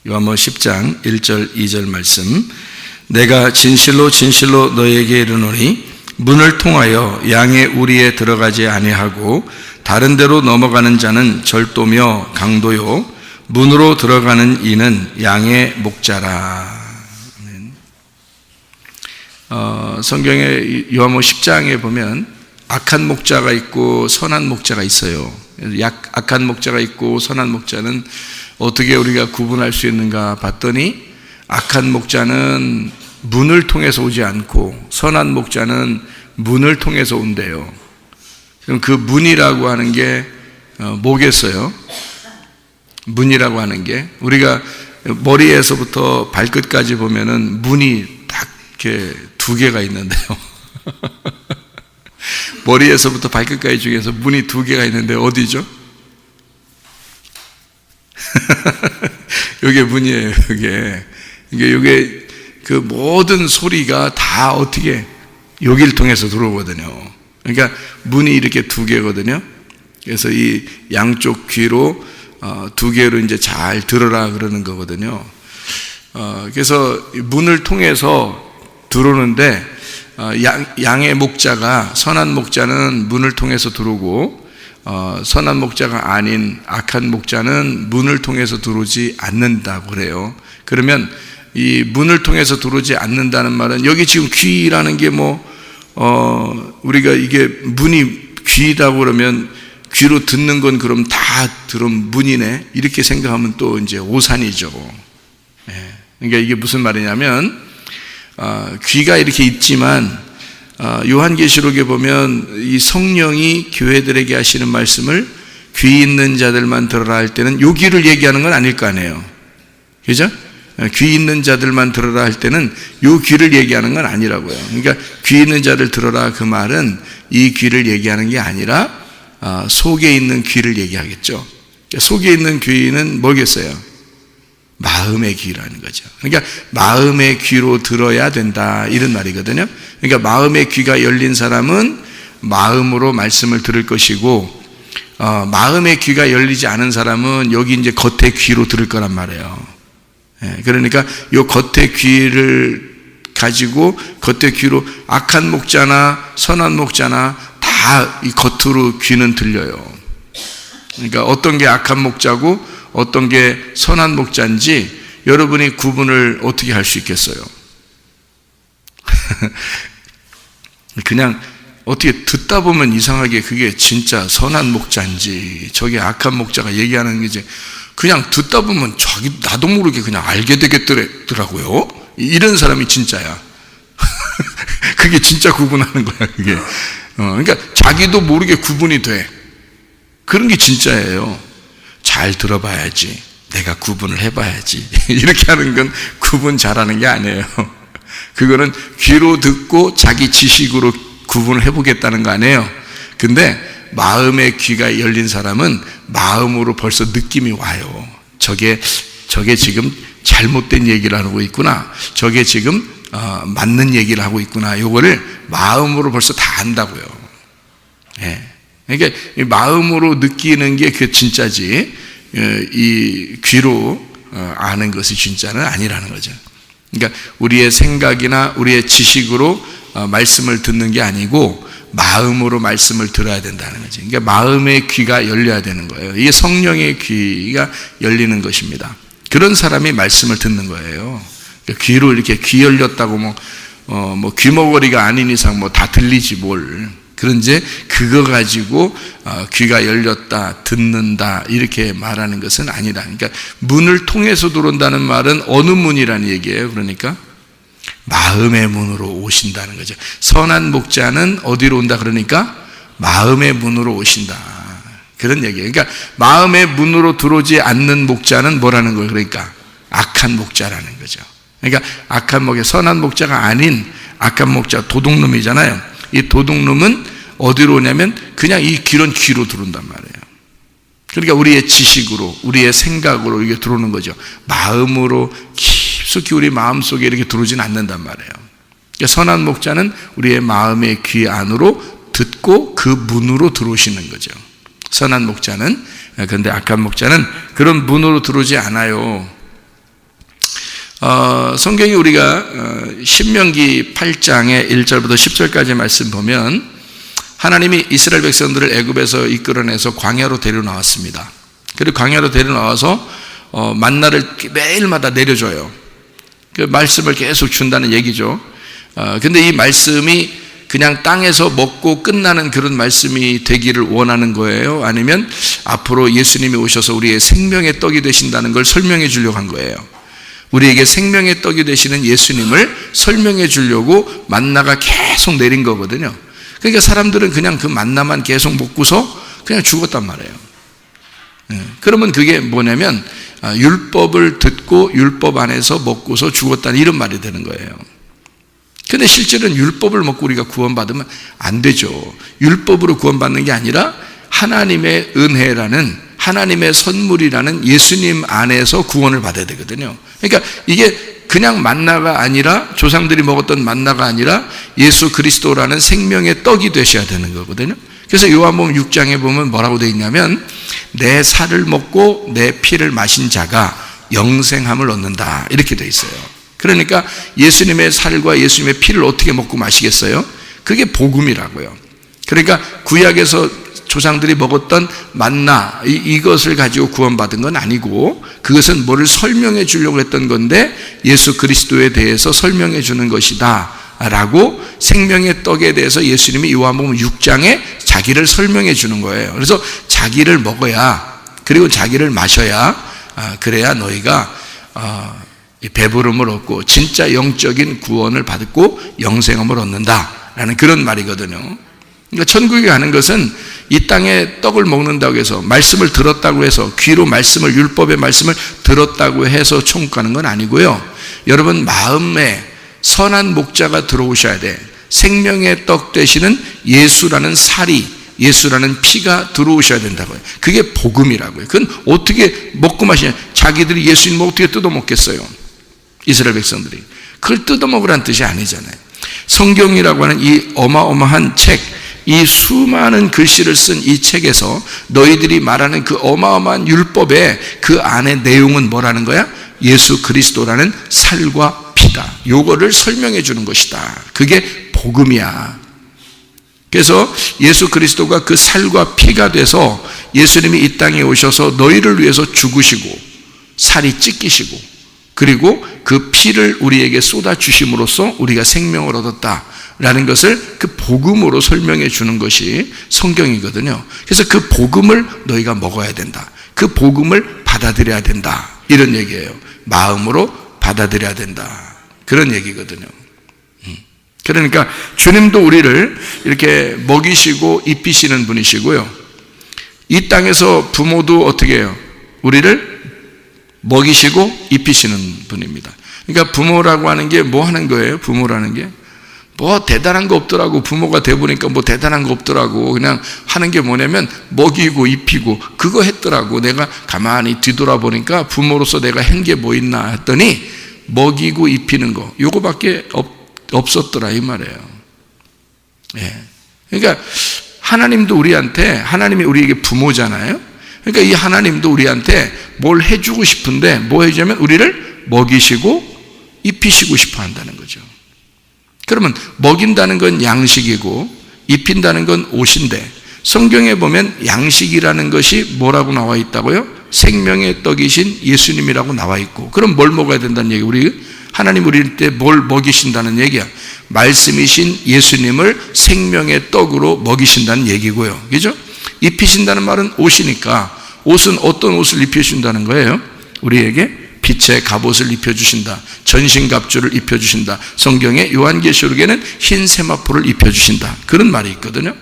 요한복음 10장 1절 2절 말씀. 내가 진실로 진실로 너에게 이르노니 문을 통하여 양의 우리에 들어가지 아니하고 다른 데로 넘어가는 자는 절도며 강도요 문으로 들어가는 이는 양의 목자라. 성경의 요한복음 10장에 보면 악한 목자가 있고 선한 목자가 있어요. 악한 목자가 있고 선한 목자는 어떻게 우리가 구분할 수 있는가 봤더니, 악한 목자는 문을 통해서 오지 않고 선한 목자는 문을 통해서 온대요. 그럼 그 문이라고 하는 게 뭐겠어요? 문이라고 하는 게, 우리가 머리에서부터 발끝까지 보면은 문이 딱 이렇게 두 개가 있는데요. 머리에서부터 발끝까지 중에서 문이 두 개가 있는데 어디죠? 이게 문이에요. 이게 그 모든 소리가 다 어떻게 여기를 통해서 들어오거든요. 그러니까 문이 이렇게 두 개거든요. 그래서 이 양쪽 귀로 두 개로 이제 잘 들어라 그러는 거거든요. 그래서 문을 통해서 들어오는데, 양의 목자가, 선한 목자는 문을 통해서 들어오고 선한 목자가 아닌 악한 목자는 문을 통해서 들어오지 않는다고 그래요. 그러면 이 문을 통해서 들어오지 않는다는 말은, 여기 지금 귀라는 게 우리가 이게 문이 귀라고 그러면 귀로 듣는 건 그럼 다 들은 문이네, 이렇게 생각하면 또 이제 오산이죠. 그러니까 이게 무슨 말이냐면, 귀가 이렇게 있지만 요한계시록에 보면 이 성령이 교회들에게 하시는 말씀을 귀 있는 자들만 들어라 할 때는 요 귀를 얘기하는 건 아닐 거 아니에요. 그죠? 귀 있는 자들만 들어라 할 때는 요 귀를 얘기하는 건 아니라고요. 그러니까 귀 있는 자들 들어라, 그 말은 이 귀를 얘기하는 게 아니라 속에 있는 귀를 얘기하겠죠. 속에 있는 귀는 뭐겠어요? 마음의 귀라는 거죠. 그러니까 마음의 귀로 들어야 된다, 이런 말이거든요. 그러니까 마음의 귀가 열린 사람은 마음으로 말씀을 들을 것이고, 마음의 귀가 열리지 않은 사람은 여기 이제 겉의 귀로 들을 거란 말이에요. 그러니까 이 겉의 귀를 가지고, 겉의 귀로 악한 목자나 선한 목자나 다 이 겉으로 귀는 들려요. 그러니까 어떤 게 악한 목자고 어떤 게 선한 목자인지 여러분이 구분을 어떻게 할 수 있겠어요? 그냥 어떻게 듣다 보면 이상하게 그게 진짜 선한 목자인지 저게 악한 목자가 얘기하는 게지, 그냥 듣다 보면 나도 모르게 그냥 알게 되겠더라고요. 이런 사람이 진짜야. 그게 진짜 구분하는 거야, 그게. 그러니까 자기도 모르게 구분이 돼. 그런 게 진짜예요. 잘 들어봐야지, 내가 구분을 해봐야지, 이렇게 하는 건 구분 잘하는 게 아니에요. 그거는 귀로 듣고 자기 지식으로 구분을 해보겠다는 거 아니에요. 근데 마음의 귀가 열린 사람은 마음으로 벌써 느낌이 와요. 저게 지금 잘못된 얘기를 하고 있구나, 저게 지금 맞는 얘기를 하고 있구나, 요거를 마음으로 벌써 다 안다고요. 그러니까 마음으로 느끼는 게 그 진짜지, 이 귀로 아는 것이 진짜는 아니라는 거죠. 그러니까 우리의 생각이나 우리의 지식으로 말씀을 듣는 게 아니고 마음으로 말씀을 들어야 된다는 거죠. 그러니까 마음의 귀가 열려야 되는 거예요. 이게 성령의 귀가 열리는 것입니다. 그런 사람이 말씀을 듣는 거예요. 그러니까 귀로 이렇게 귀 열렸다고 귀머거리가 아닌 이상 다 들리지 뭘. 그런지 그거 가지고 귀가 열렸다, 듣는다, 이렇게 말하는 것은 아니다. 그러니까 문을 통해서 들어온다는 말은 어느 문이라는 얘기예요. 그러니까 마음의 문으로 오신다는 거죠. 선한 목자는 어디로 온다? 그러니까 마음의 문으로 오신다, 그런 얘기예요. 그러니까 마음의 문으로 들어오지 않는 목자는 뭐라는 거예요? 그러니까 악한 목자라는 거죠. 그러니까 악한 목자, 선한 목자가 아닌 악한 목자, 도둑놈이잖아요. 이 도둑놈은 어디로 오냐면 그냥 이 귀로 들어온단 말이에요. 그러니까 우리의 지식으로, 우리의 생각으로 이게 들어오는 거죠. 마음으로 깊숙이 우리 마음속에 이렇게 들어오진 않는단 말이에요. 그러니까 선한 목자는 우리의 마음의 귀 안으로 듣고 그 문으로 들어오시는 거죠. 선한 목자는. 그런데 악한 목자는 그런 문으로 들어오지 않아요. 성경이 우리가 신명기 8장의 1절부터 10절까지 말씀 보면 하나님이 이스라엘 백성들을 애굽에서 이끌어내서 광야로 데려나왔습니다. 그리고 광야로 데려나와서 만나를 매일마다 내려줘요. 그 말씀을 계속 준다는 얘기죠. 근데 이 말씀이 그냥 땅에서 먹고 끝나는 그런 말씀이 되기를 원하는 거예요? 아니면 앞으로 예수님이 오셔서 우리의 생명의 떡이 되신다는 걸 설명해 주려고 한 거예요? 우리에게 생명의 떡이 되시는 예수님을 설명해 주려고 만나가 계속 내린 거거든요. 그러니까 사람들은 그냥 그 만나만 계속 먹고서 그냥 죽었단 말이에요. 그러면 그게 뭐냐면 율법을 듣고 율법 안에서 먹고서 죽었다는 이런 말이 되는 거예요. 근데 실제로는 율법을 먹고 우리가 구원받으면 안 되죠. 율법으로 구원받는 게 아니라 하나님의 은혜라는, 하나님의 선물이라는 예수님 안에서 구원을 받아야 되거든요. 그러니까 이게 그냥 만나가 아니라, 조상들이 먹었던 만나가 아니라 예수 그리스도라는 생명의 떡이 되셔야 되는 거거든요. 그래서 요한복음 6장에 보면 뭐라고 되어 있냐면 내 살을 먹고 내 피를 마신 자가 영생함을 얻는다, 이렇게 되어 있어요. 그러니까 예수님의 살과 예수님의 피를 어떻게 먹고 마시겠어요? 그게 복음이라고요. 그러니까 구약에서 조상들이 먹었던 만나, 이것을 가지고 구원받은 건 아니고, 그것은 뭐를 설명해 주려고 했던 건데 예수 그리스도에 대해서 설명해 주는 것이다 라고, 생명의 떡에 대해서 예수님이 요한복음 6장에 자기를 설명해 주는 거예요. 그래서 자기를 먹어야, 그리고 자기를 마셔야, 그래야 너희가 배부름을 얻고 진짜 영적인 구원을 받고 영생함을 얻는다라는 그런 말이거든요. 그러니까 천국에 가는 것은 이 땅에 떡을 먹는다고 해서, 말씀을 들었다고 해서, 귀로 말씀을, 율법의 말씀을 들었다고 해서 천국 가는 건 아니고요. 여러분 마음에 선한 목자가 들어오셔야 돼. 생명의 떡 되시는 예수라는 살이, 예수라는 피가 들어오셔야 된다고요. 그게 복음이라고요. 그건 어떻게 먹고 마시냐? 자기들이 예수님 어떻게 뜯어 먹겠어요? 이스라엘 백성들이. 그걸 뜯어 먹으라는 뜻이 아니잖아요. 성경이라고 하는 이 어마어마한 책, 이 수많은 글씨를 쓴 이 책에서 너희들이 말하는 그 어마어마한 율법의 그 안에 내용은 뭐라는 거야? 예수 그리스도라는 살과 피다. 요거를 설명해 주는 것이다. 그게 복음이야. 그래서 예수 그리스도가 그 살과 피가 돼서 예수님이 이 땅에 오셔서 너희를 위해서 죽으시고 살이 찢기시고, 그리고 그 피를 우리에게 쏟아 주심으로써 우리가 생명을 얻었다라는 것을 그 복음으로 설명해 주는 것이 성경이거든요. 그래서 그 복음을 너희가 먹어야 된다. 그 복음을 받아들여야 된다. 이런 얘기예요. 마음으로 받아들여야 된다. 그런 얘기거든요. 그러니까 주님도 우리를 이렇게 먹이시고 입히시는 분이시고요. 이 땅에서 부모도 어떻게 해요? 우리를 먹이시고 입히시는 분입니다. 그러니까 부모라고 하는 게 뭐 하는 거예요? 부모라는 게 뭐 대단한 거 없더라고. 부모가 돼보니까 뭐 대단한 거 없더라고. 그냥 하는 게 뭐냐면 먹이고 입히고 그거 했더라고. 내가 가만히 뒤돌아보니까 부모로서 내가 한 게 뭐 있나 했더니 먹이고 입히는 거, 요거밖에 없었더라 이 말이에요. 예. 그러니까 하나님도 우리한테, 하나님이 우리에게 부모잖아요. 그러니까 이 하나님도 우리한테 뭘 해주고 싶은데 뭐 해주냐면 우리를 먹이시고 입히시고 싶어 한다는 거죠. 그러면 먹인다는 건 양식이고 입힌다는 건 옷인데, 성경에 보면 양식이라는 것이 뭐라고 나와 있다고요? 생명의 떡이신 예수님이라고 나와 있고, 그럼 뭘 먹어야 된다는 얘기? 우리 하나님 우리 때 뭘 먹이신다는 얘기야? 말씀이신 예수님을 생명의 떡으로 먹이신다는 얘기고요. 그죠? 입히신다는 말은 옷이니까, 옷은 어떤 옷을 입혀준다는 거예요? 우리에게 빛의 갑옷을 입혀주신다. 전신갑주를 입혀주신다. 성경의 요한계시록에는 흰 세마포를 입혀주신다. 그런 말이 있거든요.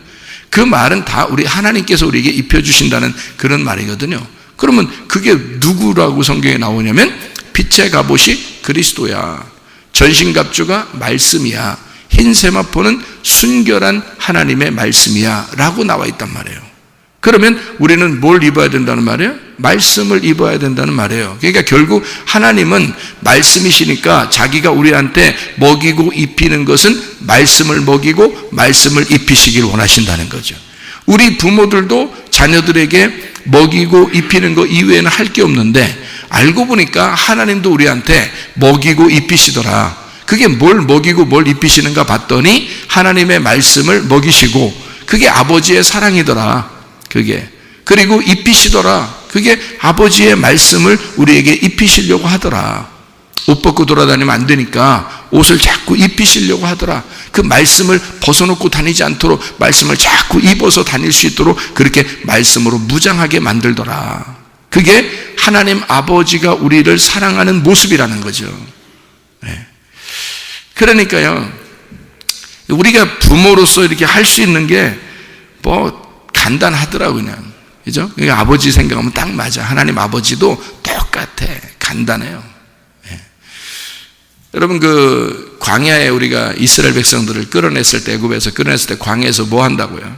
그 말은 다 우리 하나님께서 우리에게 입혀주신다는 그런 말이거든요. 그러면 그게 누구라고 성경에 나오냐면 빛의 갑옷이 그리스도야. 전신갑주가 말씀이야. 흰 세마포는 순결한 하나님의 말씀이야 라고 나와 있단 말이에요. 그러면 우리는 뭘 입어야 된다는 말이에요? 말씀을 입어야 된다는 말이에요. 그러니까 결국 하나님은 말씀이시니까 자기가 우리한테 먹이고 입히는 것은 말씀을 먹이고 말씀을 입히시길 원하신다는 거죠. 우리 부모들도 자녀들에게 먹이고 입히는 거 이외에는 할 게 없는데 알고 보니까 하나님도 우리한테 먹이고 입히시더라. 그게 뭘 먹이고 뭘 입히시는가 봤더니 하나님의 말씀을 먹이시고 그게 아버지의 사랑이더라. 그게 그리고 입히시더라. 그게 아버지의 말씀을 우리에게 입히시려고 하더라. 옷 벗고 돌아다니면 안 되니까 옷을 자꾸 입히시려고 하더라. 그 말씀을 벗어놓고 다니지 않도록 말씀을 자꾸 입어서 다닐 수 있도록 그렇게 말씀으로 무장하게 만들더라. 그게 하나님 아버지가 우리를 사랑하는 모습이라는 거죠. 네. 그러니까요, 우리가 부모로서 이렇게 할 수 있는 게 뭐 간단하더라고 그냥. 그죠? 그러니까 아버지 생각하면 딱 맞아. 하나님 아버지도 똑같아. 간단해요. 네. 여러분 그 광야에 우리가 이스라엘 백성들을 끌어냈을 때, 애굽에서 끌어냈을 때 광야에서 뭐 한다고요?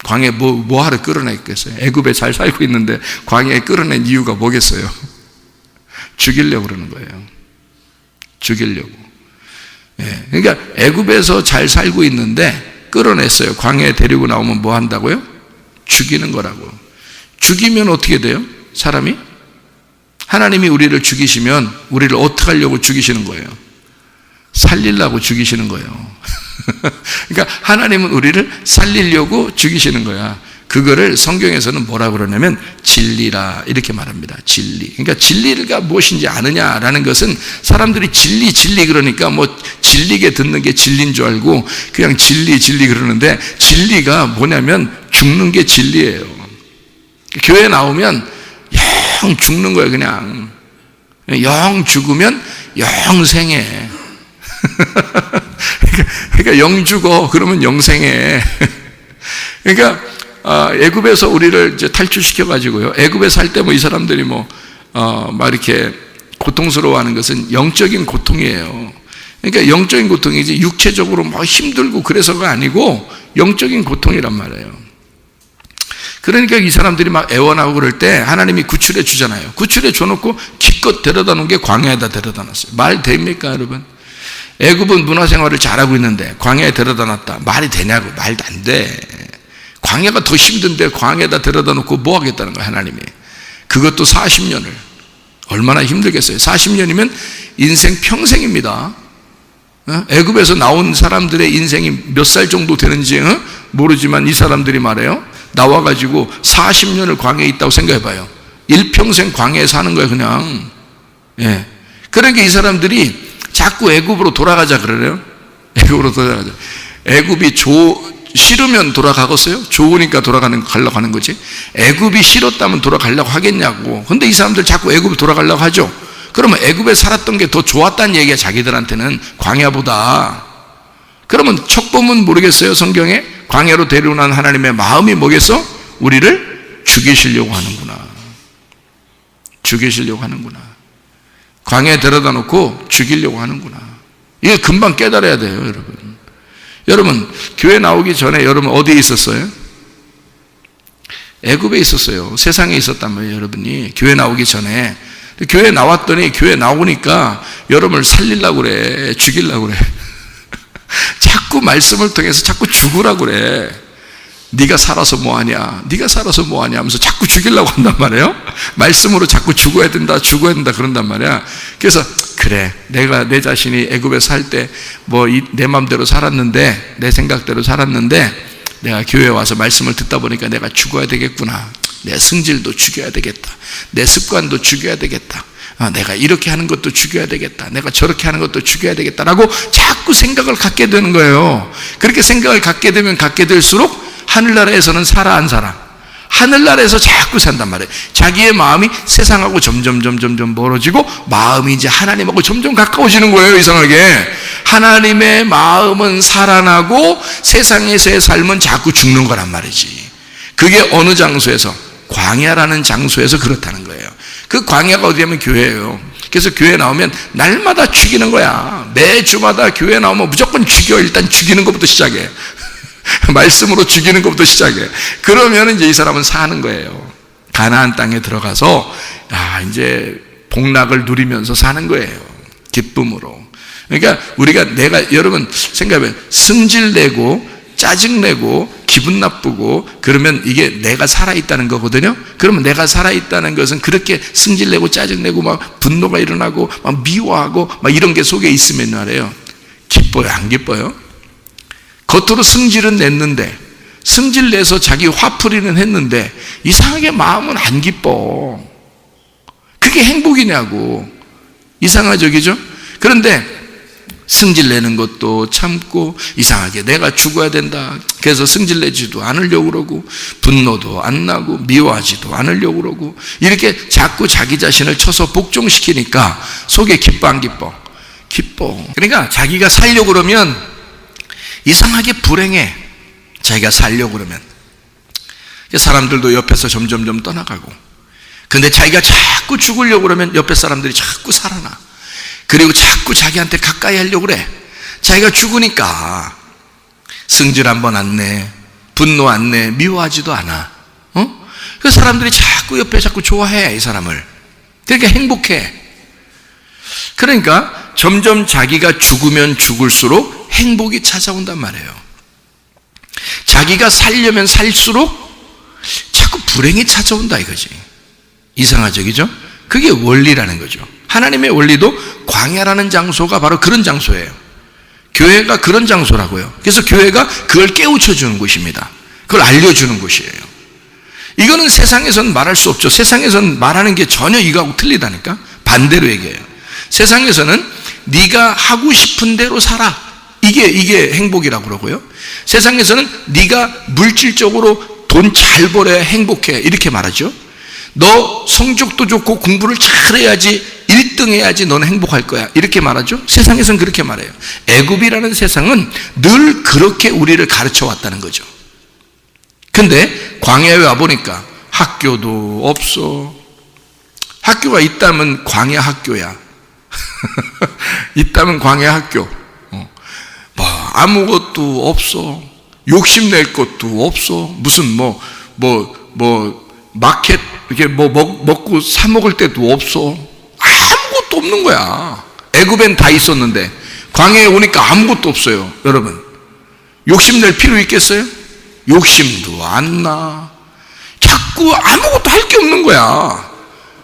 광야에 뭐 하러 끌어냈겠어요? 애굽에 잘 살고 있는데 광야에 끌어낸 이유가 뭐겠어요? 죽이려고 그러는 거예요. 죽이려고. 예, 그러니까 애굽에서 잘 살고 있는데 끌어냈어요. 광야에 데리고 나오면 뭐 한다고요? 죽이는 거라고. 죽이면 어떻게 돼요? 사람이? 하나님이 우리를 죽이시면 우리를 어떻게 하려고 죽이시는 거예요? 살리려고 죽이시는 거예요. 그러니까 하나님은 우리를 살리려고 죽이시는 거야. 그거를 성경에서는 뭐라고 그러냐면 진리라 이렇게 말합니다. 진리. 그러니까 진리가 무엇인지 아느냐라는 것은 사람들이 진리 그러니까 뭐 진리게 듣는 게 진리인 줄 알고 그냥 진리 그러는데 진리가 뭐냐면 죽는 게 진리예요. 교회 나오면 영 죽는 거예요. 그냥 영 죽으면 영 생해. 그러니까 영 죽어 그러면 영생해. 그러니까 애굽에서 우리를 이제 탈출시켜 가지고요. 애굽에 살 때 뭐 이 사람들이 막 이렇게 고통스러워하는 것은 영적인 고통이에요. 그러니까 영적인 고통이지 육체적으로 막 힘들고 그래서가 아니고 영적인 고통이란 말이에요. 그러니까 이 사람들이 막 애원하고 그럴 때 하나님이 구출해 주잖아요. 구출해 줘놓고 기껏 데려다 놓은 게 광야에다 데려다 놨어요. 말 됩니까 여러분? 애굽은 문화생활을 잘하고 있는데 광야에 데려다 놨다. 말이 되냐고. 말도 안 돼. 광야가 더 힘든데 광야에다 데려다 놓고 뭐 하겠다는 거야 하나님이. 그것도 40년을. 얼마나 힘들겠어요. 40년이면 인생 평생입니다. 애굽에서 나온 사람들의 인생이 몇 살 정도 되는지 모르지만 이 사람들이 말해요. 나와가지고 40년을 광야에 있다고 생각해봐요. 일평생 광야에 사는 거예요 그냥. 예. 그러니까 이 사람들이 자꾸 애굽으로 돌아가자 그러래요. 애굽으로 돌아가자. 애굽이 싫으면 돌아가겠어요? 좋으니까 가려고 하는 거지. 애굽이 싫었다면 돌아가려고 하겠냐고. 근데 이 사람들 자꾸 애굽으로 돌아가려고 하죠. 그러면 애굽에 살았던 게 더 좋았다는 얘기야 자기들한테는 광야보다. 그러면 척보면 모르겠어요 성경에? 광야로 데려오는 하나님의 마음이 뭐겠어? 우리를 죽이시려고 하는구나. 죽이시려고 하는구나. 광야에 데려다 놓고 죽이려고 하는구나. 이게 금방 깨달아야 돼요 여러분. 여러분 교회 나오기 전에 여러분 어디에 있었어요? 애굽에 있었어요. 세상에 있었단 말이에요 여러분이. 교회 나오기 전에. 교회 나왔더니 교회 나오니까 여러분을 살리려고 그래. 죽이려고 그래. 자꾸 말씀을 통해서 자꾸 죽으라고 그래. 네가 살아서 뭐하냐, 네가 살아서 뭐하냐 하면서 자꾸 죽이려고 한단 말이에요. 말씀으로 자꾸 죽어야 된다 그런단 말이야. 그래서 그래, 내가 내 자신이 애굽에 살 때 뭐 내 마음대로 살았는데, 내 생각대로 살았는데 내가 교회에 와서 말씀을 듣다 보니까 내가 죽어야 되겠구나. 내 승질도 죽여야 되겠다. 내 습관도 죽여야 되겠다. 내가 이렇게 하는 것도 죽여야 되겠다. 내가 저렇게 하는 것도 죽여야 되겠다라고 자꾸 생각을 갖게 되는 거예요. 그렇게 생각을 갖게 되면 갖게 될수록 하늘나라에서는 살아 안 살아? 하늘나라에서 자꾸 산단 말이에요. 자기의 마음이 세상하고 점점 멀어지고 마음이 이제 하나님하고 점점 가까워지는 거예요. 이상하게 하나님의 마음은 살아나고 세상에서의 삶은 자꾸 죽는 거란 말이지. 그게 어느 장소에서? 광야라는 장소에서 그렇다는 거예요. 그 광야가 어디냐면 교회예요. 그래서 교회 나오면 날마다 죽이는 거야. 매주마다 교회 나오면 무조건 죽여. 일단 죽이는 것부터 시작해. 말씀으로 죽이는 것부터 시작해. 그러면 이제 이 사람은 사는 거예요. 가나안 땅에 들어가서 이제 복락을 누리면서 사는 거예요. 기쁨으로. 그러니까 우리가 여러분 생각해봐요. 승질내고 짜증내고 기분 나쁘고 그러면 이게 내가 살아있다는 거거든요. 그러면 내가 살아있다는 것은 그렇게 승질내고 짜증내고 막 분노가 일어나고 막 미워하고 막 이런 게 속에 있으면 말이에요, 기뻐요 안 기뻐요? 겉으로 승질은 냈는데, 승질내서 자기 화풀이는 했는데 이상하게 마음은 안 기뻐. 그게 행복이냐고. 이상하죠, 그죠? 그런데 승질내는 것도 참고 이상하게 내가 죽어야 된다, 그래서 승질내지도 않으려고 그러고 분노도 안 나고 미워하지도 않으려고 그러고 이렇게 자꾸 자기 자신을 쳐서 복종시키니까 속에 기뻐 안 기뻐? 기뻐. 그러니까 자기가 살려고 그러면 이상하게 불행해. 자기가 살려고 그러면 사람들도 옆에서 점점점 떠나가고, 근데 자기가 자꾸 죽으려고 그러면 옆에 사람들이 자꾸 살아나. 그리고 자꾸 자기한테 가까이 하려고 그래. 자기가 죽으니까 승질 한번 안 내, 분노 안 내, 미워하지도 않아. 그 사람들이 자꾸 옆에 자꾸 좋아해, 이 사람을. 그러니까 행복해. 그러니까 점점 자기가 죽으면 죽을수록 행복이 찾아온단 말이에요. 자기가 살려면 살수록 자꾸 불행이 찾아온다 이거지. 이상하죠, 그죠? 그게 원리라는 거죠. 하나님의 원리도 광야라는 장소가 바로 그런 장소예요. 교회가 그런 장소라고요. 그래서 교회가 그걸 깨우쳐 주는 곳입니다. 그걸 알려주는 곳이에요. 이거는 세상에서는 말할 수 없죠. 세상에서는 말하는 게 전혀 이거하고 틀리다니까. 반대로 얘기해요. 세상에서는 네가 하고 싶은 대로 살아, 이게 행복이라고 그러고요. 세상에서는 네가 물질적으로 돈 잘 벌어야 행복해, 이렇게 말하죠. 너 성적도 좋고 공부를 잘해야지, 1등 해야지 너는 행복할 거야, 이렇게 말하죠. 세상에서는 그렇게 말해요. 애굽이라는 세상은 늘 그렇게 우리를 가르쳐 왔다는 거죠. 근데 광야에 와보니까 학교도 없어. 학교가 있다면 광야 학교야. 있다면 광야 학교. 뭐 아무것도 없어. 욕심낼 것도 없어. 무슨 마켓 이렇게 먹고 사 먹을 때도 없어. 아무것도 없는 거야. 애굽엔 다 있었는데 광야에 오니까 아무것도 없어요. 여러분, 욕심낼 필요 있겠어요? 욕심도 안 나. 자꾸 아무것도 할 게 없는 거야.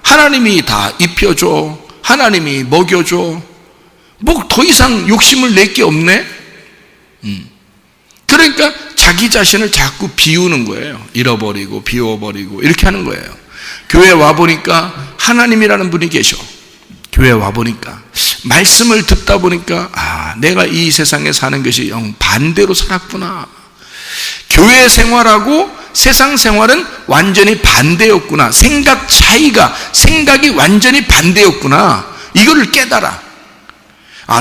하나님이 다 입혀줘, 하나님이 먹여줘. 뭐 더 이상 욕심을 낼 게 없네. 그러니까 자기 자신을 자꾸 비우는 거예요. 잃어버리고 비워버리고 이렇게 하는 거예요. 교회 와보니까 하나님이라는 분이 계셔. 교회 와보니까 말씀을 듣다 보니까 내가 이 세상에 사는 것이 영 반대로 살았구나. 교회 생활하고 세상 생활은 완전히 반대였구나. 생각이 완전히 반대였구나. 이거를 깨달아.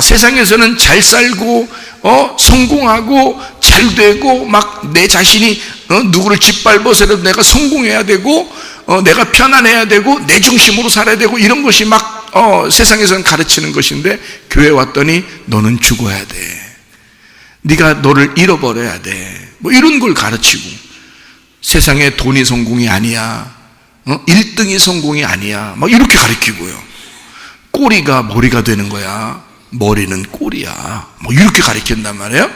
세상에서는 잘 살고 성공하고 잘 되고 막 내 자신이 누구를 짓밟아서라도 내가 성공해야 되고 내가 편안해야 되고 내 중심으로 살아야 되고 이런 것이 막 세상에서는 가르치는 것인데, 교회 왔더니 너는 죽어야 돼. 네가 너를 잃어버려야 돼. 뭐 이런 걸 가르치고, 세상에 돈이 성공이 아니야. 1등이 성공이 아니야. 막 이렇게 가르치고요. 꼬리가 머리가 되는 거야. 머리는 꼬리야. 뭐 이렇게 가르친단 말이에요.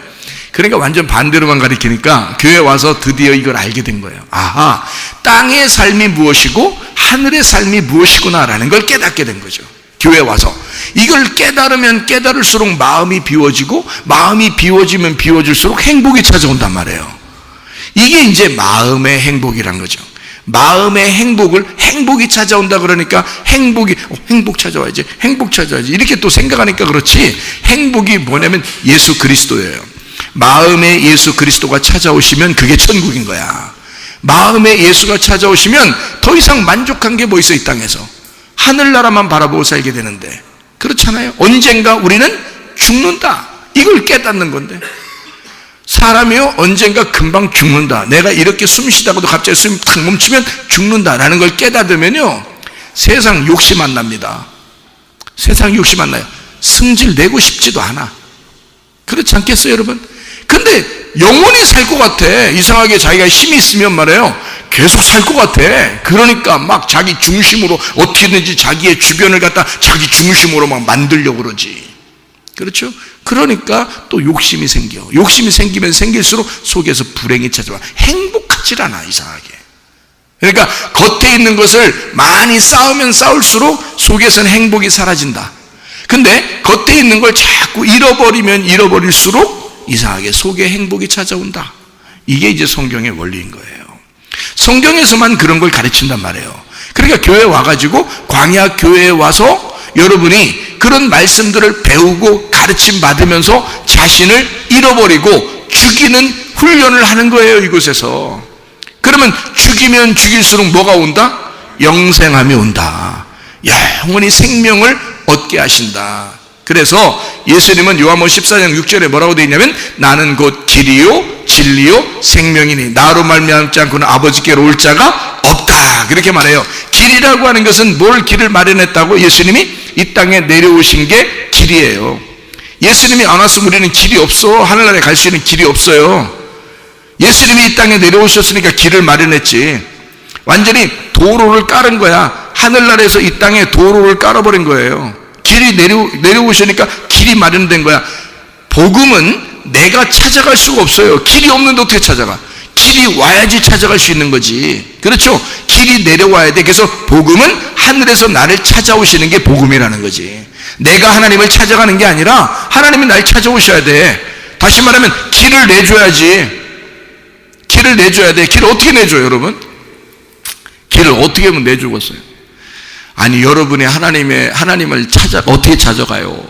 그러니까 완전 반대로만 가르치니까 교회 와서 드디어 이걸 알게 된 거예요. 땅의 삶이 무엇이고 하늘의 삶이 무엇이구나라는 걸 깨닫게 된 거죠. 교회 와서 이걸 깨달으면 깨달을수록 마음이 비워지고, 마음이 비워지면 비워질수록 행복이 찾아온단 말이에요. 이게 이제 마음의 행복이란 거죠. 마음의 행복이 찾아온다 그러니까 행복 찾아와야지, 행복 찾아와야지 이렇게 또 생각하니까 그렇지, 행복이 뭐냐면 예수 그리스도예요. 마음에 예수 그리스도가 찾아오시면 그게 천국인 거야. 마음에 예수가 찾아오시면 더 이상 만족한 게 뭐 있어? 이 땅에서 하늘나라만 바라보고 살게 되는데, 그렇잖아요. 언젠가 우리는 죽는다, 이걸 깨닫는 건데, 사람이요 언젠가 금방 죽는다, 내가 이렇게 숨 쉬다가도 갑자기 숨이 탁 멈추면 죽는다라는 걸 깨닫으면요 세상 욕심 안 납니다. 세상 욕심 안 나요. 승질 내고 싶지도 않아. 그렇지 않겠어요, 여러분? 근데 영원히 살 것 같아. 이상하게 자기가 힘이 있으면 말이에요 계속 살 것 같아. 그러니까 막 자기 중심으로 어떻게든지 자기의 주변을 갖다 자기 중심으로 막 만들려고 그러지. 그렇죠? 그러니까 또 욕심이 생겨. 욕심이 생기면 생길수록 속에서 불행이 찾아와. 행복하질 않아, 이상하게. 그러니까 겉에 있는 것을 많이 쌓으면 쌓을수록 속에서는 행복이 사라진다. 근데 겉에 있는 걸 자꾸 잃어버리면 잃어버릴수록 이상하게 속에 행복이 찾아온다. 이게 이제 성경의 원리인 거예요. 성경에서만 그런 걸 가르친단 말이에요. 그러니까 교회 와가지고 광야 교회에 와서 여러분이 그런 말씀들을 배우고 가르침 받으면서 자신을 잃어버리고 죽이는 훈련을 하는 거예요, 이곳에서. 그러면 죽이면 죽일수록 뭐가 온다? 영생함이 온다. 영원히 생명을 얻게 하신다. 그래서 예수님은 요한복음 14장 6절에 뭐라고 되어 있냐면 나는 곧 길이요 진리요 생명이니 나로 말미암지 않고는 아버지께로 올 자가 없다. 그렇게 말해요. 길이라고 하는 것은 뭘 길을 마련했다고? 예수님이 이 땅에 내려오신 게 길이에요. 예수님이 안 왔으면 우리는 길이 없어. 하늘나라에 갈 수 있는 길이 없어요. 예수님이 이 땅에 내려오셨으니까 길을 마련했지. 완전히 도로를 깔은 거야. 하늘나라에서 이 땅에 도로를 깔아버린 거예요. 길이 내려오시니까 길이 마련된 거야. 복음은 내가 찾아갈 수가 없어요. 길이 없는데 어떻게 찾아가? 길이 와야지 찾아갈 수 있는 거지. 그렇죠? 길이 내려와야 돼. 그래서 복음은 하늘에서 나를 찾아오시는 게 복음이라는 거지. 내가 하나님을 찾아가는 게 아니라 하나님이 날 찾아오셔야 돼. 다시 말하면 길을 내줘야지. 길을 내줘야 돼. 길을 어떻게 내줘요, 여러분? 길을 어떻게 하면 내주겠어요? 아니, 여러분이 하나님을 어떻게 찾아가요?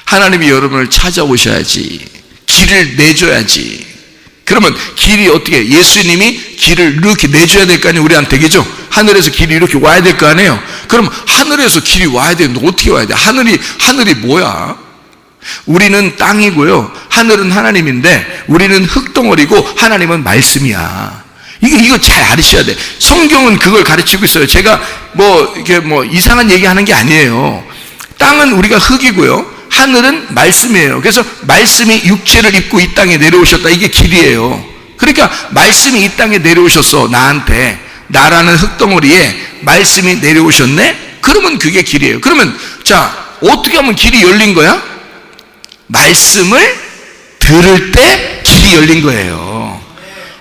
하나님이 여러분을 찾아오셔야지. 길을 내줘야지. 그러면 길이 어떻게, 예수님이 길을 이렇게 내줘야 될 거 아니에요, 우리한테. 그죠? 하늘에서 길이 이렇게 와야 될 거 아니에요? 그럼 하늘에서 길이 와야 되는데 어떻게 와야 돼? 하늘이 뭐야? 우리는 땅이고요. 하늘은 하나님인데 우리는 흙덩어리고 하나님은 말씀이야. 이거 잘 알으셔야 돼. 성경은 그걸 가르치고 있어요. 제가 이렇게 이상한 얘기 하는 게 아니에요. 땅은 우리가 흙이고요. 하늘은 말씀이에요. 그래서 말씀이 육체를 입고 이 땅에 내려오셨다. 이게 길이에요. 그러니까 말씀이 이 땅에 내려오셨어. 나한테. 나라는 흙덩어리에 말씀이 내려오셨네? 그러면 그게 길이에요. 그러면 자, 어떻게 하면 길이 열린 거야? 말씀을 들을 때 길이 열린 거예요.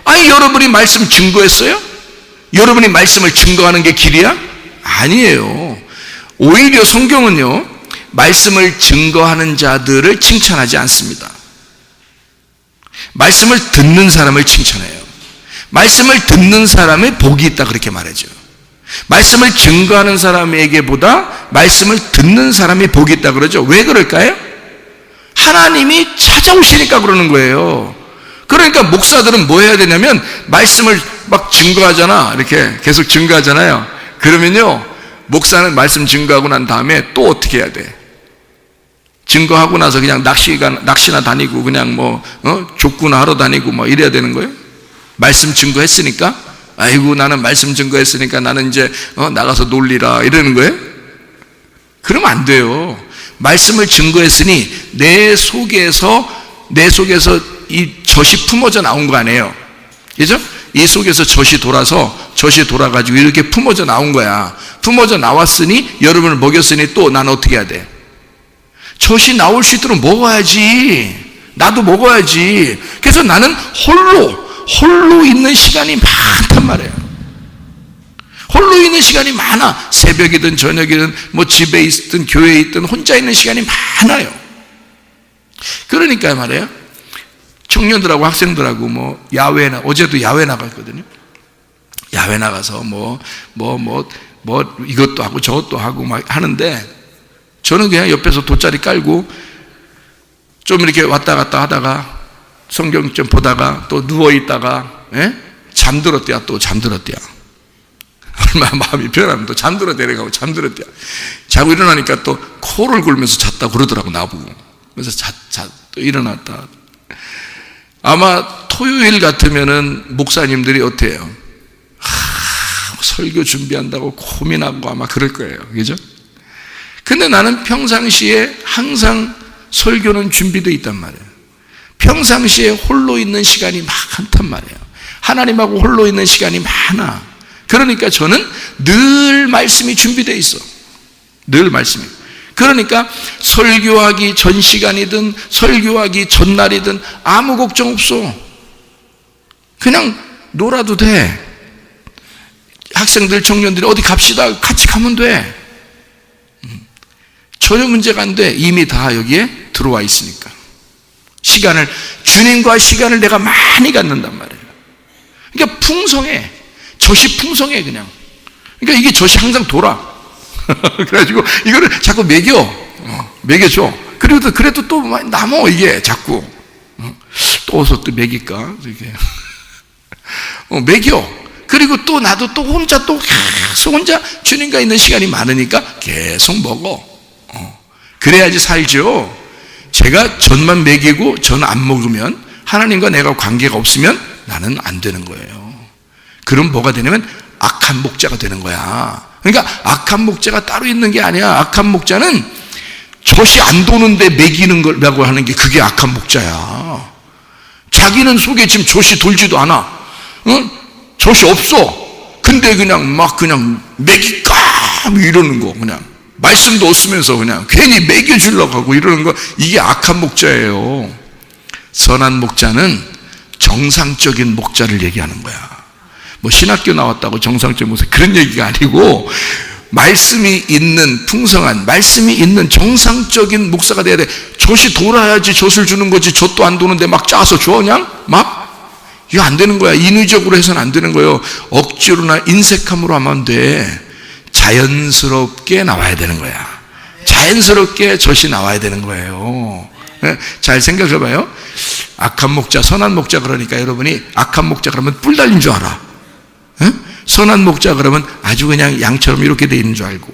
아니, 여러분이 말씀 증거했어요? 여러분이 말씀을 증거하는 게 길이야? 아니에요. 오히려 성경은요, 말씀을 증거하는 자들을 칭찬하지 않습니다. 말씀을 듣는 사람을 칭찬해요. 말씀을 듣는 사람의 복이 있다, 그렇게 말하죠. 말씀을 증거하는 사람에게보다 말씀을 듣는 사람의 복이 있다 그러죠. 왜 그럴까요? 하나님이 찾아오시니까 그러는 거예요. 그러니까 목사들은 뭐 해야 되냐면 말씀을 막 증거하잖아. 이렇게 계속 증거하잖아요. 그러면요, 목사는 말씀 증거하고 난 다음에 또 어떻게 해야 돼? 증거하고 나서 그냥 낚시나 다니고 그냥 족구나 하러 다니고 이래야 되는 거예요? 말씀 증거했으니까? 아이고, 나는 말씀 증거했으니까 나는 이제 나가서 놀리라 이러는 거예요? 그러면 안 돼요. 말씀을 증거했으니 내 속에서 이 젖이 품어져 나온 거 아니에요. 그죠? 이 속에서 젖이 돌아가지고 이렇게 품어져 나온 거야. 품어져 나왔으니, 여러분을 먹였으니 또 난 어떻게 해야 돼? 젖이 나올 수 있도록 먹어야지. 나도 먹어야지. 그래서 나는 홀로 있는 시간이 많단 말이에요. 홀로 있는 시간이 많아. 새벽이든 저녁이든 집에 있든 교회에 있든 혼자 있는 시간이 많아요. 그러니까 말이에요, 청년들하고 학생들하고 야외나, 어제도 야외 나갔거든요. 야외 나가서 이것도 하고 저것도 하고 막 하는데, 저는 그냥 옆에서 돗자리 깔고 좀 이렇게 왔다 갔다 하다가 성경 좀 보다가 또 누워있다가 잠들었대요. 또 잠들었대요. 얼마나 마음이 변하면 또 잠들어 내려가고 잠들었대요. 자고 일어나니까 또 코를 골면서 잤다 그러더라고, 나보고. 그래서 또 일어났다. 아마 토요일 같으면은 목사님들이 어때요? 설교 준비한다고 고민하고 아마 그럴 거예요. 그죠? 근데 나는 평상시에 항상 설교는 준비되어 있단 말이에요. 평상시에 홀로 있는 시간이 많단 말이에요. 하나님하고 홀로 있는 시간이 많아. 그러니까 저는 늘 말씀이 준비되어 있어. 늘 말씀이. 그러니까 설교하기 전 시간이든 설교하기 전날이든 아무 걱정 없어. 그냥 놀아도 돼. 학생들, 청년들이 어디 갑시다. 같이 가면 돼. 전혀 문제가 안 돼. 이미 다 여기에 들어와 있으니까. 주님과 시간을 내가 많이 갖는단 말이에요. 그러니까 풍성해. 젖이 풍성해, 그냥. 그러니까 이게 젖이 항상 돌아. 그래가지고 이거를 자꾸 먹여줘. 그래도 또 남어, 이게 자꾸. 또 어서 또 먹일까? 이렇게. 먹여. 그리고 또 나도 또 혼자 주님과 있는 시간이 많으니까 계속 먹어. 그래야지 살죠. 제가 젖만 먹이고 전 안 먹으면, 하나님과 내가 관계가 없으면 나는 안 되는 거예요. 그럼 뭐가 되냐면 악한 목자가 되는 거야. 그러니까 악한 목자가 따로 있는 게 아니야. 악한 목자는 젖이 안 도는데 먹이는 거라고 하는 게, 그게 악한 목자야. 자기는 속에 지금 젖이 돌지도 않아. 젖이 없어. 근데 그냥 먹일까? 이러는 거, 그냥. 말씀도 없으면서 그냥 괜히 먹여주려고 하고 이러는 거, 이게 악한 목자예요. 선한 목자는 정상적인 목자를 얘기하는 거야. 뭐 신학교 나왔다고 정상적인 목사, 그런 얘기가 아니고, 말씀이 있는 풍성한, 말씀이 있는 정상적인 목사가 돼야 돼. 젖이 돌아야지 젖을 주는 거지. 젖도 안 도는데 막 짜서 줘, 그냥 이거 안 되는 거야. 인위적으로 해서는 안 되는 거예요. 억지로나 인색함으로 하면 안 돼. 자연스럽게 나와야 되는 거야. 자연스럽게 젖이 나와야 되는 거예요. 잘 생각해 봐요. 악한 목자, 선한 목자, 그러니까 여러분이 악한 목자 그러면 뿔 달린 줄 알아. 선한 목자 그러면 아주 그냥 양처럼 이렇게 돼 있는 줄 알고.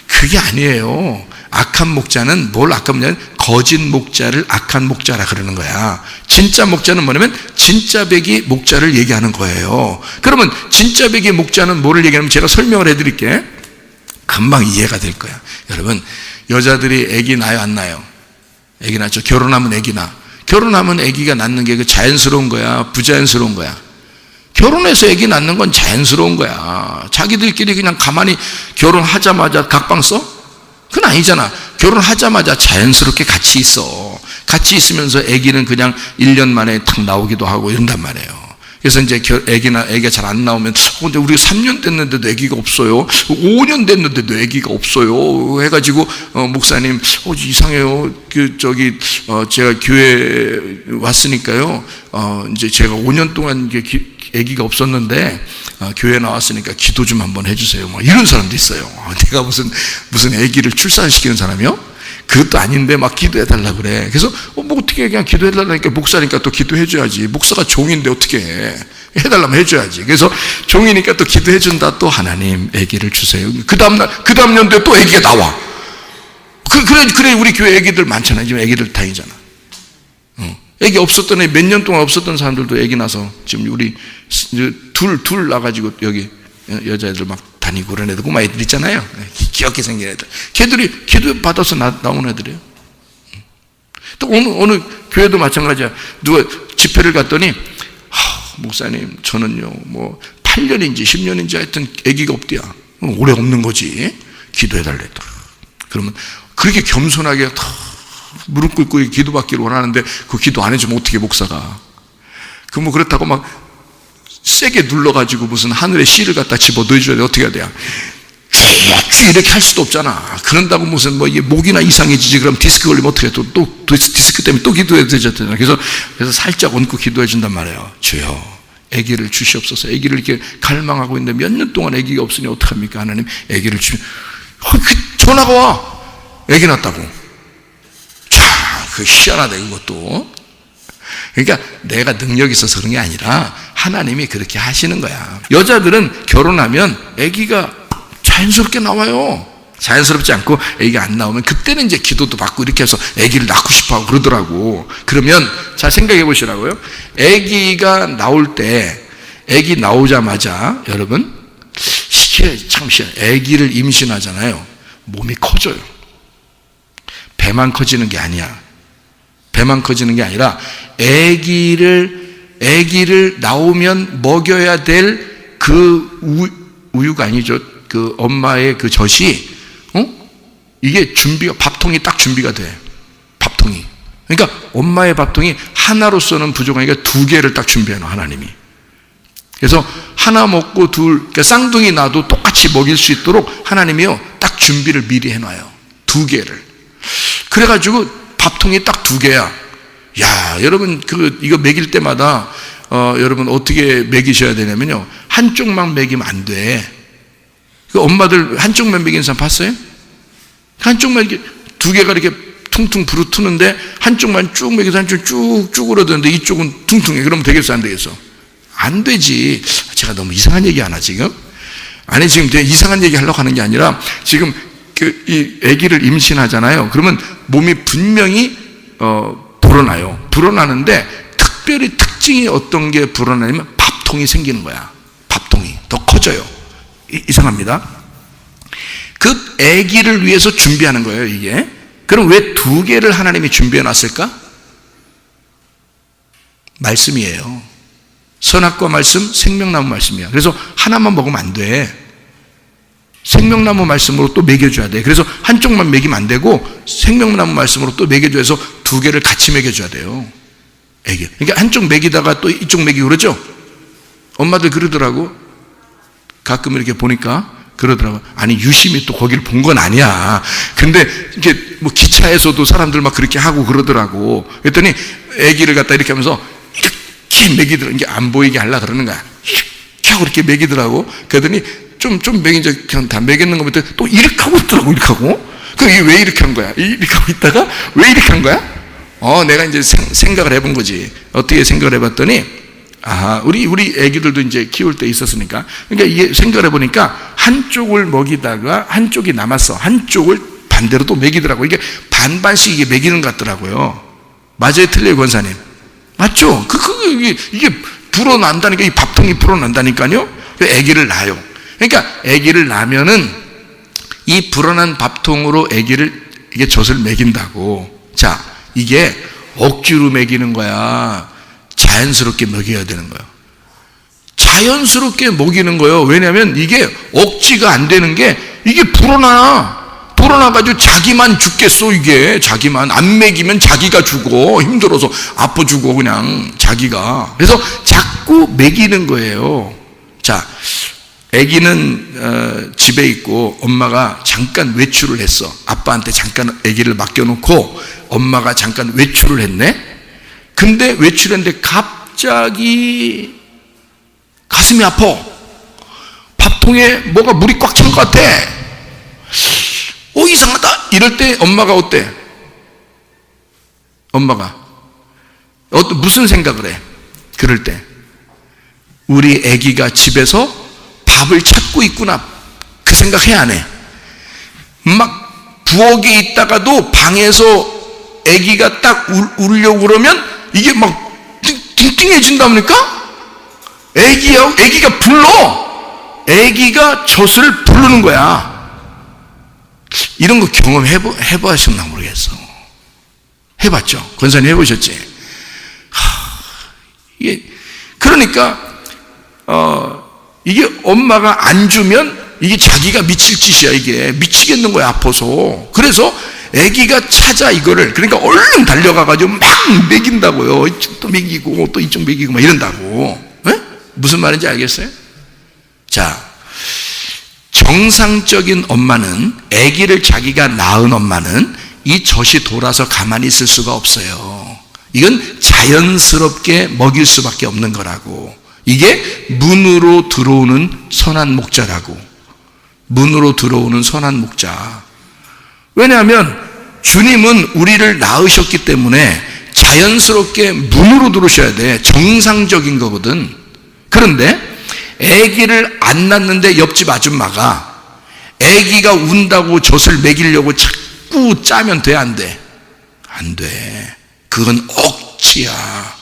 그게 아니에요. 악한 목자는 악한 목자는 거짓 목자를 악한 목자라 그러는 거야. 진짜 목자는 뭐냐면 진짜 백이 목자를 얘기하는 거예요. 그러면 진짜 백의 목자는 뭐를 얘기하냐면, 제가 설명을 해드릴게. 금방 이해가 될 거야. 여러분, 여자들이 아기 낳아요, 안 낳아요? 아기 낳죠. 결혼하면 아기 낳아. 결혼하면 아기가 낳는 게 그 자연스러운 거야, 부자연스러운 거야? 결혼해서 아기 낳는 건 자연스러운 거야. 자기들끼리 그냥 가만히 결혼하자마자 각방 써? 그건 아니잖아. 결혼하자마자 자연스럽게 같이 있어. 같이 있으면서 아기는 그냥 1년 만에 탁 나오기도 하고 이런단 말이에요. 그래서 이제 아기가 잘 안 나오면, 근데 우리 3년 됐는데도 아기가 없어요. 5년 됐는데도 아기가 없어요. 해가지고, 목사님, 이상해요. 제가 교회 왔으니까요. 이제 제가 5년 동안 아기가 없었는데, 교회 나왔으니까 기도 좀 한번 해주세요. 뭐 이런 사람도 있어요. 내가 무슨 아기를 출산시키는 사람이요? 그것도 아닌데 막 기도해달라 그래. 그래서 뭐 어떻게 그냥 기도해달라니까, 목사니까 또 기도해줘야지. 목사가 종인데 어떻게 해달라면 해줘야지. 그래서 종이니까 또 기도해준다. 또 하나님 아기를 주세요. 그 다음 년도에 또 아기가 나와. 그래 우리 교회 아기들 많잖아요. 지금 아기들 다니잖아. 아기 없었던 애, 몇 년 동안 없었던 사람들도 아기 나서 지금 우리 둘 나가지고 여기 여자애들 막 다니고 그런 애들, 꼬마 애들 있잖아요. 귀엽게 생긴 애들. 걔들이 기도 받아서 나온 애들이에요. 또 어느 교회도 마찬가지야. 누가 집회를 갔더니, 목사님, 저는요, 8년인지 10년인지 하여튼 아기가 없대야. 오래 없는 거지. 기도해달랬다. 그러면 그렇게 겸손하게 무릎 꿇고 기도받기를 원하는데, 그 기도 안 해주면 어떻게, 목사가. 그렇다고 막 세게 눌러가지고 무슨 하늘에 씨를 갖다 집어 넣어줘야 돼. 어떻게 해야 돼? 쭉 이렇게 할 수도 없잖아. 그런다고 무슨 이게 목이나 이상해지지. 그럼 디스크 걸리면 어떻게 해? 또 디스크 때문에 또 기도해야 되잖아. 그래서 살짝 얹고 기도해 준단 말이에요. 주여, 아기를 주시옵소서. 아기를 이렇게 갈망하고 있는데 몇 년 동안 아기가 없으니 어떡합니까? 하나님, 아기를 전화가 와. 아기 낳았다고. 희한하다, 이것도. 그러니까 내가 능력이 있어서 그런 게 아니라 하나님이 그렇게 하시는 거야. 여자들은 결혼하면 아기가 자연스럽게 나와요. 자연스럽지 않고 아기가 안 나오면 그때는 이제 기도도 받고 이렇게 해서 아기를 낳고 싶어 하고 그러더라고. 그러면 잘 생각해 보시라고요. 아기가 나올 때, 아기 나오자마자 여러분, 참 희한해. 아기를 임신하잖아요. 몸이 커져요. 배만 커지는 게 아니야. 배만 커지는 게 아니라 아기를 나오면 먹여야 될 그 우유가 아니죠. 그 엄마의 그 젖이 이게 밥통이 딱 준비가 돼. 밥통이. 그러니까 엄마의 밥통이 하나로서는 부족하니까 두 개를 딱 준비해 놔, 하나님이. 그래서 하나 먹고 그러니까 쌍둥이 나도 똑같이 먹일 수 있도록 하나님이요, 딱 준비를 미리 해놔요. 두 개를. 그래가지고 밥통이 딱 두 개야. 야, 여러분, 이거 먹일 때마다, 여러분 어떻게 먹이셔야 되냐면요, 한쪽만 먹이면 안 돼. 엄마들 한쪽만 먹이는 사람 봤어요? 한쪽만 이렇게 두 개가 이렇게 퉁퉁 부르트는데 한쪽만 쭉 먹여서 한쪽 쭉쭉 울어드는데 이쪽은 퉁퉁해. 그러면 되겠어, 안 되겠어? 안 되지. 제가 너무 이상한 얘기 하나 지금? 아니, 지금 제가 이상한 얘기 하려고 하는 게 아니라 지금 이 아기를 임신하잖아요. 그러면 몸이 분명히 불어나요. 불어나는데 특별히 특징이 어떤 게 불어나냐면 밥통이 생기는 거야. 밥통이 더 커져요. 이상합니다. 그 아기를 위해서 준비하는 거예요, 이게. 그럼 왜 두 개를 하나님이 준비해 놨을까? 말씀이에요. 선악과 말씀, 생명나무 말씀이야. 그래서 하나만 먹으면 안 돼. 생명나무 말씀으로 또 먹여줘야 돼. 그래서 한쪽만 먹이면 안 되고 생명나무 말씀으로 또 먹여줘서 두 개를 같이 먹여줘야 돼요. 애기. 그러니까 한쪽 먹이다가 또 이쪽 먹이고 그러죠? 엄마들 그러더라고. 가끔 이렇게 보니까 그러더라고. 아니, 유심히 또 거기를 본 건 아니야. 근데 이게 뭐 기차에서도 사람들 막 그렇게 하고 그러더라고. 그랬더니 애기를 갖다 이렇게 하면서 이렇게 먹이더라고. 이게 안 보이게 하려고 그러는 거야. 이렇게 하고 이렇게 먹이더라고. 그랬더니 좀 먹이지, 그냥 다 먹이는 거 보니까 또 이렇게 하고 있더라고, 이렇게 하고. 그럼 이게 왜 이렇게 한 거야? 이렇게 하고 있다가 왜 이렇게 한 거야? 내가 이제 생각을 해본 거지. 어떻게 생각을 해봤더니, 우리 애기들도 이제 키울 때 있었으니까. 그러니까 이게 생각을 해보니까 한쪽을 먹이다가 한쪽이 남았어. 한쪽을 반대로 또 먹이더라고. 이게 반반씩 이게 먹이는 것 같더라고요. 맞아요? 틀려요, 권사님? 맞죠? 이게 불어난다니까, 이 밥통이 불어난다니까요? 애기를 낳아요. 그러니까 애기를 낳으면은 이 불어난 밥통으로 이게 젖을 먹인다고. 자, 이게 억지로 먹이는 거야? 자연스럽게 먹여야 되는 거예요? 자연스럽게 먹이는 거예요. 왜냐하면 이게 억지가 안 되는 게 이게 불어나가지고 자기만 죽겠어. 이게 자기만 안 먹이면 자기가 죽어. 힘들어서 아파 죽어, 그냥 자기가. 그래서 자꾸 먹이는 거예요. 자, 아기는 집에 있고 엄마가 잠깐 외출을 했어. 아빠한테 잠깐 아기를 맡겨놓고 엄마가 잠깐 외출을 했네. 근데 외출했는데 갑자기 가슴이 아파. 밥통에 뭐가 물이 꽉 찬 것 같아. 이상하다. 이럴 때 엄마가 어때? 엄마가 무슨 생각을 해? 그럴 때 우리 아기가 집에서 밥을 찾고 있구나, 그 생각해, 안 해? 막 부엌에 있다가도 방에서 아기가 딱 울려고 그러면 이게 막 띵띵해진답니까? 아기가 불러. 아기가 젖을 부르는 거야. 이런 거 해보셨나 모르겠어. 해봤죠? 권사님 해보셨지? 이게 그러니까 이게 엄마가 안 주면 이게 자기가 미칠 짓이야. 이게 미치겠는 거야, 아파서. 그래서 아기가 찾아 이거를. 그러니까 얼른 달려가가지고 막 먹인다고요. 이쪽도 먹이고 또 이쪽 먹이고 막 이런다고. 네? 무슨 말인지 알겠어요? 자, 정상적인 엄마는, 아기를 자기가 낳은 엄마는 이 젖이 돌아서 가만히 있을 수가 없어요. 이건 자연스럽게 먹일 수밖에 없는 거라고. 이게 문으로 들어오는 선한 목자라고. 문으로 들어오는 선한 목자. 왜냐하면 주님은 우리를 낳으셨기 때문에 자연스럽게 문으로 들어오셔야 돼. 정상적인 거거든. 그런데 아기를 안 낳는데 옆집 아줌마가 아기가 운다고 젖을 먹이려고 자꾸 짜면 돼, 안 돼? 안 돼. 그건 억지야.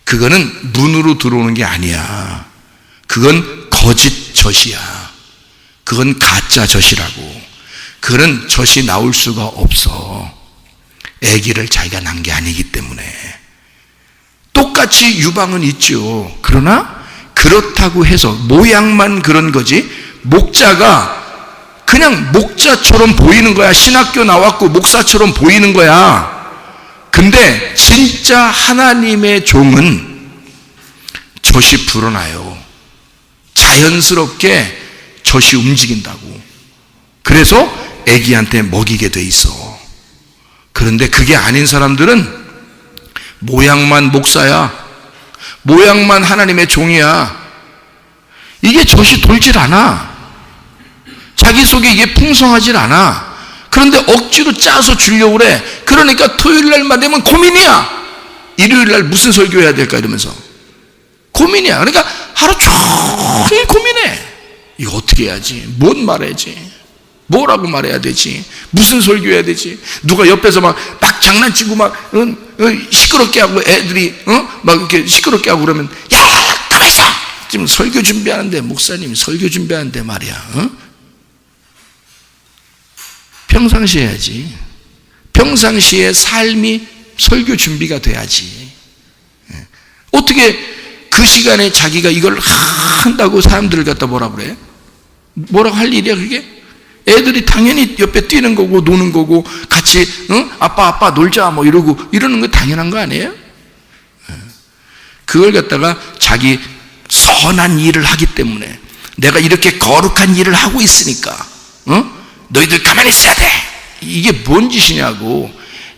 그거는 문으로 들어오는 게 아니야. 그건 거짓 젖이야. 그건 가짜 젖이라고. 그건 젖이 나올 수가 없어. 아기를 자기가 낳은 게 아니기 때문에. 똑같이 유방은 있죠. 그러나 그렇다고 해서 모양만 그런 거지, 목자가 그냥 목자처럼 보이는 거야. 신학교 나왔고 목사처럼 보이는 거야. 근데 진짜 하나님의 종은 젖이 불어나요. 자연스럽게 젖이 움직인다고. 그래서 애기한테 먹이게 돼 있어. 그런데 그게 아닌 사람들은 모양만 목사야, 모양만 하나님의 종이야. 이게 젖이 돌질 않아. 자기 속에 이게 풍성하질 않아. 그런데 억지로 짜서 주려고 그래. 그러니까 토요일날만 되면 고민이야. 일요일날 무슨 설교해야 될까 이러면서 고민이야. 그러니까 하루 종일 고민해. 이거 어떻게 해야지? 뭔 말해야지? 뭐라고 말해야 되지? 무슨 설교해야 되지? 누가 옆에서 막 장난치고 막 시끄럽게 하고 애들이 막 이렇게 시끄럽게 하고 그러면 야 가만히 있어. 지금 설교 준비하는데, 목사님이 설교 준비하는데 말이야. 평상시에 해야지. 평상시에 삶이 설교 준비가 돼야지. 어떻게 그 시간에 자기가 이걸 한다고 사람들을 갖다 뭐라 그래? 뭐라고 할 일이야 그게? 애들이 당연히 옆에 뛰는 거고 노는 거고 같이 아빠 놀자 뭐 이러고 이러는 거 당연한 거 아니에요? 그걸 갖다가 자기 선한 일을 하기 때문에, 내가 이렇게 거룩한 일을 하고 있으니까 너희들 가만히 있어야 돼. 이게 뭔 짓이냐고.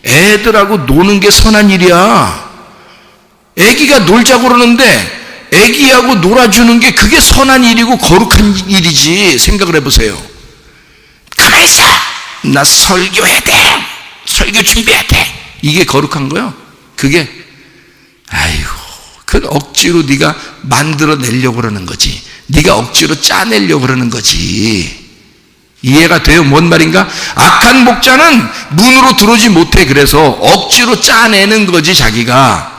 애들하고 노는 게 선한 일이야. 애기가 놀자고 그러는데 애기하고 놀아주는 게 그게 선한 일이고 거룩한 일이지. 생각을 해보세요. 가만히 있어. 나 설교해야 돼. 설교 준비해야 돼. 이게 거룩한 거요? 그게 아이고, 그 억지로 네가 만들어내려고 그러는 거지. 네가 억지로 짜내려고 그러는 거지. 이해가 돼요? 뭔 말인가? 악한 목자는 문으로 들어오지 못해. 그래서 억지로 짜내는 거지 자기가.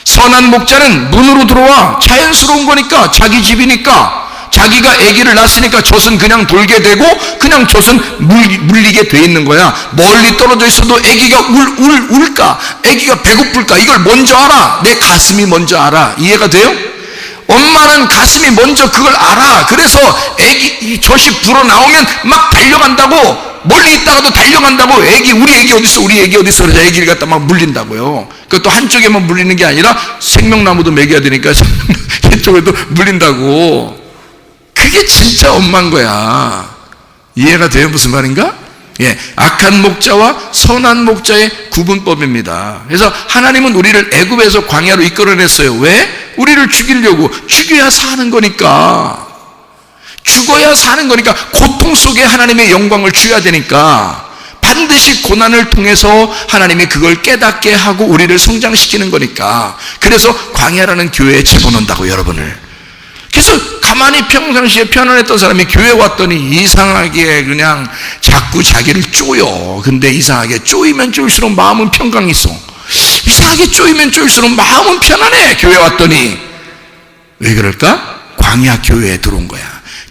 선한 목자는 문으로 들어와. 자연스러운 거니까, 자기 집이니까. 자기가 아기를 낳았으니까 젖은 그냥 돌게 되고 그냥 젖은 물리게 돼 있는 거야. 멀리 떨어져 있어도 아기가 울까? 아기가 배고플까? 이걸 먼저 알아. 내 가슴이 먼저 알아. 이해가 돼요? 엄마는 가슴이 먼저 그걸 알아. 그래서 이 젖이 불어나오면 막 달려간다고. 멀리 있다가도 달려간다고. 우리 애기 어딨어? 우리 애기 어딨어? 그래서 애기를 갖다 막 물린다고요. 그것도 한쪽에만 물리는 게 아니라 생명나무도 먹여야 되니까 이쪽에도 물린다고. 그게 진짜 엄마인 거야. 이해가 돼요? 무슨 말인가? 예, 악한 목자와 선한 목자의 구분법입니다. 그래서 하나님은 우리를 애굽에서 광야로 이끌어냈어요. 왜? 우리를 죽이려고. 죽여야 사는 거니까. 죽어야 사는 거니까. 고통 속에 하나님의 영광을 줘야 되니까. 반드시 고난을 통해서 하나님이 그걸 깨닫게 하고 우리를 성장시키는 거니까. 그래서 광야라는 교회에 집어넣는다고, 여러분을. 그래서 가만히 평상시에 편안했던 사람이 교회 왔더니 이상하게 그냥 자꾸 자기를 쪼여. 근데 이상하게 쪼이면 쪼일수록 마음은 평강이 있어. 이상하게 쪼이면 쪼일수록 마음은 편안해. 교회 왔더니. 왜 그럴까? 광야 교회에 들어온 거야.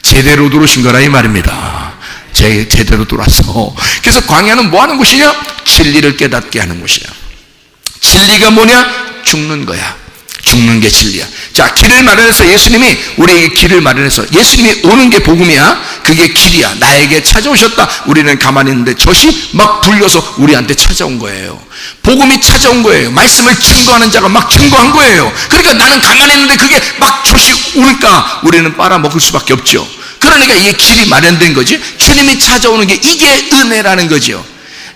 제대로 들어오신 거라 이 말입니다. 제대로 들어왔어. 그래서 광야는 뭐 하는 곳이냐? 진리를 깨닫게 하는 곳이야. 진리가 뭐냐? 죽는 거야. 죽는 게 진리야. 자, 길을 마련해서 예수님이 우리에게 길을 마련해서, 예수님이 오는 게 복음이야. 그게 길이야. 나에게 찾아오셨다. 우리는 가만히 있는데 젖이 막 불려서 우리한테 찾아온 거예요. 복음이 찾아온 거예요. 말씀을 증거하는 자가 막 증거한 거예요. 그러니까 나는 가만히 있는데 그게 막 젖이 오니까 우리는 빨아먹을 수밖에 없죠. 그러니까 이게 길이 마련된 거지. 주님이 찾아오는 게 이게 은혜라는 거죠.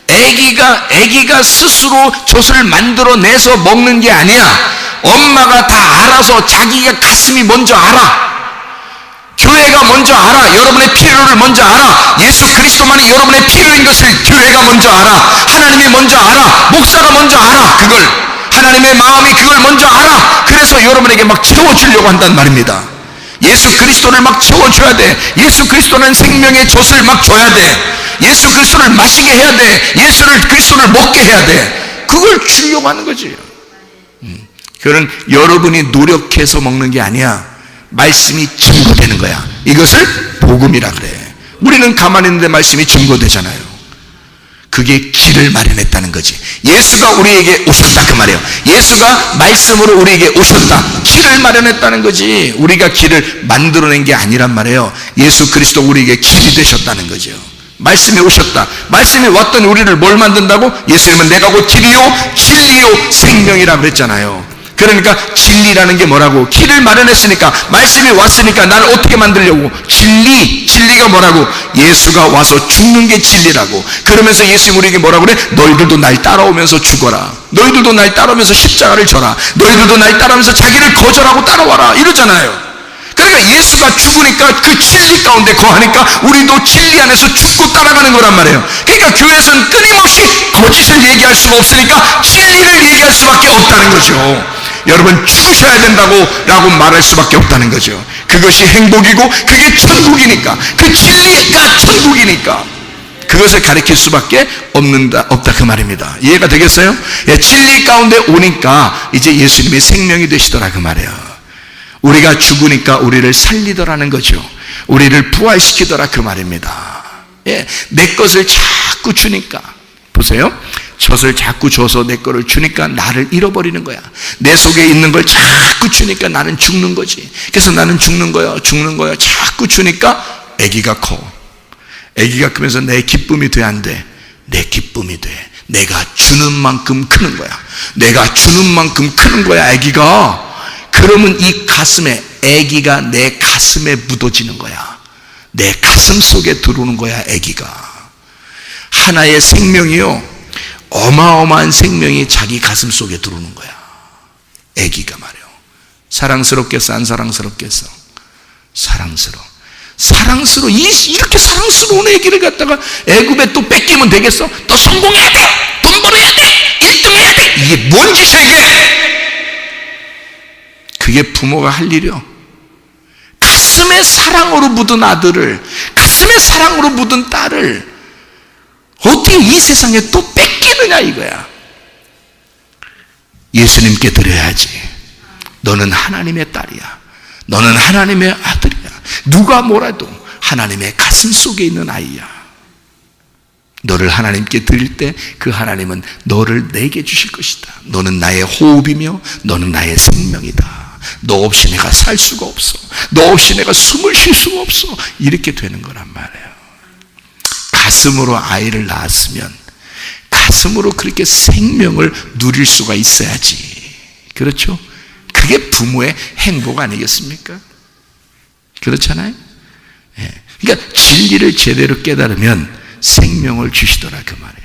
애기가 스스로 젖을 만들어내서 먹는 게 아니야. 엄마가 다 알아서, 자기가 가슴이 먼저 알아. 교회가 먼저 알아. 여러분의 필요를 먼저 알아. 예수 그리스도만이 여러분의 필요인 것을 교회가 먼저 알아. 하나님이 먼저 알아. 목사가 먼저 알아. 그걸 하나님의 마음이 그걸 먼저 알아. 그래서 여러분에게 막 채워주려고 한단 말입니다. 예수 그리스도를 막 채워줘야 돼. 예수 그리스도는 생명의 젖을 막 줘야 돼. 예수 그리스도를 마시게 해야 돼. 예수 그리스도를 먹게 해야 돼. 그걸 주려고 하는 거지. 그건 여러분이 노력해서 먹는 게 아니야. 말씀이 증거되는 거야. 이것을 복음이라 그래. 우리는 가만히 있는데 말씀이 증거되잖아요. 그게 길을 마련했다는 거지. 예수가 우리에게 오셨다 그 말이에요. 예수가 말씀으로 우리에게 오셨다, 길을 마련했다는 거지. 우리가 길을 만들어낸 게 아니란 말이에요. 예수 그리스도 우리에게 길이 되셨다는 거죠. 말씀이 오셨다. 말씀이 왔더니 우리를 뭘 만든다고? 예수님은 내가 곧 길이요 진리요 생명이라고 그랬잖아요. 그러니까 진리라는 게 뭐라고? 길을 마련했으니까, 말씀이 왔으니까 나를 어떻게 만들려고? 진리가 뭐라고? 예수가 와서 죽는 게 진리라고. 그러면서 예수님 우리에게 뭐라고 그래? 너희들도 날 따라오면서 죽어라. 너희들도 날 따라오면서 십자가를 져라. 너희들도 날 따라오면서 자기를 거절하고 따라와라, 이러잖아요. 그러니까 예수가 죽으니까 그 진리 가운데 거하니까 우리도 진리 안에서 죽고 따라가는 거란 말이에요. 그러니까 교회에서는 끊임없이 거짓을 얘기할 수가 없으니까 진리를 얘기할 수밖에 없다는 거죠. 여러분 죽으셔야 된다고 라고 말할 수밖에 없다는 거죠. 그것이 행복이고 그게 천국이니까, 그 진리가 천국이니까 그것을 가르칠 수밖에 없다 그 말입니다. 이해가 되겠어요? 예, 진리 가운데 오니까 이제 예수님이 생명이 되시더라 그 말이에요. 우리가 죽으니까 우리를 살리더라는 거죠. 우리를 부활시키더라 그 말입니다. 예, 내 것을 자꾸 주니까, 보세요, 젖을 자꾸 줘서 내 거를 주니까 나를 잃어버리는 거야. 내 속에 있는 걸 자꾸 주니까 나는 죽는 거지. 그래서 나는 죽는 거야 자꾸 주니까 아기가 커. 아기가 크면서 내 기쁨이 돼 안 돼? 내 기쁨이 돼. 내가 주는 만큼 크는 거야. 내가 주는 만큼 크는 거야 아기가. 그러면 이 가슴에, 아기가 내 가슴에 묻어지는 거야. 내 가슴 속에 들어오는 거야 아기가. 하나의 생명이요, 어마어마한 생명이 자기 가슴 속에 들어오는 거야. 아기가 말이요. 사랑스럽겠어 안 사랑스럽겠어? 사랑스러워. 이렇게 사랑스러운 아기를 갖다가 애굽에 또 뺏기면 되겠어? 또 성공해야 돼, 돈 벌어야 돼, 1등 해야 돼, 이게 뭔 짓이야 이게? 그게 부모가 할 일이요. 가슴에 사랑으로 묻은 아들을, 가슴에 사랑으로 묻은 딸을 어떻게 이 세상에 또 뺏기느냐 이거야. 예수님께 드려야지. 너는 하나님의 딸이야. 너는 하나님의 아들이야. 누가 뭐라도 하나님의 가슴 속에 있는 아이야. 너를 하나님께 드릴 때 그 하나님은 너를 내게 주실 것이다. 너는 나의 호흡이며 너는 나의 생명이다. 너 없이 내가 살 수가 없어. 너 없이 내가 숨을 쉴 수가 없어. 이렇게 되는 거란 말이에요. 가슴으로 아이를 낳았으면 가슴으로 그렇게 생명을 누릴 수가 있어야지. 그렇죠? 그게 부모의 행복 아니겠습니까? 그렇잖아요? 예. 그러니까 진리를 제대로 깨달으면 생명을 주시더라 그 말이에요.